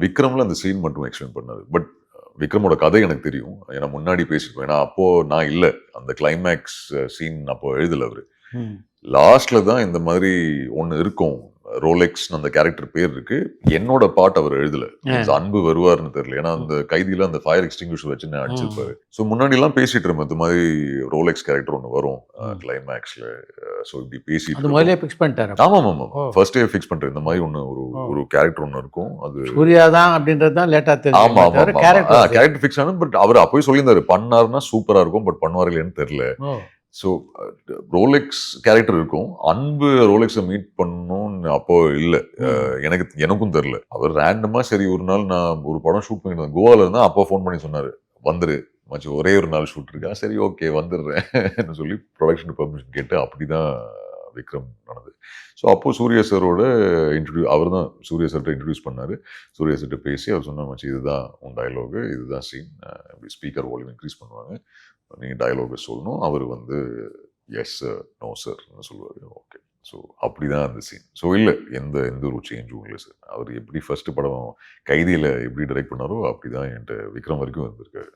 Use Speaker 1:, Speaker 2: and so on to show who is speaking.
Speaker 1: விக்ரம்ல அந்த சீன் மட்டும் எக்ஸ்பிளைன் பண்ணாரு. பட் விக்ரமோட கதை எனக்கு தெரியும். ஏன்னா முன்னாடி பேசியிருப்போம். ஏன்னா அப்போ நான் இல்ல. அந்த கிளைமேக்ஸ் சீன் அப்போ எழுதல அவரு.
Speaker 2: ம்.
Speaker 1: லாஸ்ட்ல தான் இந்த மாதிரி ஒண்ணு இருக்கும். ரோலெக்ஸ் அந்த கேரக்டர் பேர் இருக்கு. என்னோட பார்ட் அவர் எழுதல. மீன்ஸ் அன்பு வருவார்னு தெரியல. ஏன்னா அந்த கைதியில அந்த ஃபயர் எக்ஸ்டிங்விஷர் வச்சு அடிச்சிருப்பாரு. ஸோ முன்னாடி எல்லாம் பேசிட்டு இருந்தோம். இந்த மாதிரி ரோலெக்ஸ் கேரக்டர் ஒண்ணு வரும் கிளைமேக்ஸ்ல. ஸோ இப்படி பேசிட்டு
Speaker 2: அது முதல்ல ஃபிக்ஸ் பண்ணிட்டாரு.
Speaker 1: ஆமா. ஃபர்ஸ்ட் டே ஃபிக்ஸ் பண்றேன். இந்த மாதிரி ஒண்ணு ஒரு கேரக்டர் ஒண்ணு இருக்கும். அது
Speaker 2: சூர்யா தான் அப்படின்றது தான் லேட்டா
Speaker 1: ஆமா
Speaker 2: தெரியும். கேரக்டர்
Speaker 1: ஃபிக்ஸ் ஆனது. பட் அவர் அப்போயே சொல்லியிருந்தாரு பண்ணாருன்னா சூப்பரா இருக்கும். பட் பண்ணுவாரு இல்லைன்னு தெரியல. ஸோ ரோலெக்ஸ் கேரக்டர் இருக்கும். அன்பு ரோலெக்ஸை மீட் பண்ணணும்னு அப்போ இல்லை. எனக்கும் தெரியல. அவர் ரேண்டமா சரி ஒரு நாள் நான் ஒரு படம் ஷூட் பண்ணிட்டு கோவால இருந்தா அப்போ ஃபோன் பண்ணி சொன்னாரு வந்துரு மச்சி ஒரே ஒரு நாள் ஷூட் இருக்கா சரி ஓகே வந்துடுறேன் சொல்லி ப்ரொடக்ஷன் பர்மிஷன் கேட்டு அப்படிதான் விக்ரம் நடந்தது. ஸோ அப்போ சூர்யா சாரோட அவர் தான் சூர்யா சார்கிட்ட இன்ட்ரடியூஸ் பண்ணாரு. சூர்யா சார்கிட்ட பேசி அவர் சொன்ன மச்சி இதுதான் உன் டயலாகு, இதுதான் சீன், இப்படி ஸ்பீக்கர் வால்யூம் இன்க்ரீஸ் பண்ணுவாங்க, நீங்கள் டயலாக சொல்லணும். அவர் வந்து எஸ் சார் நோ சார்னு சொல்லுவார். ஓகே ஸோ அப்படிதான் அந்த சீன். ஸோ இல்லை எந்த ஒரு சேஞ்சும் இல்லை சார். அவர் எப்படி ஃபர்ஸ்ட் படம் கைதியில் எப்படி டைரக்ட் பண்ணாரோ அப்படிதான் என்கிட்ட விக்ரம் வரைக்கும் வந்திருக்காரு.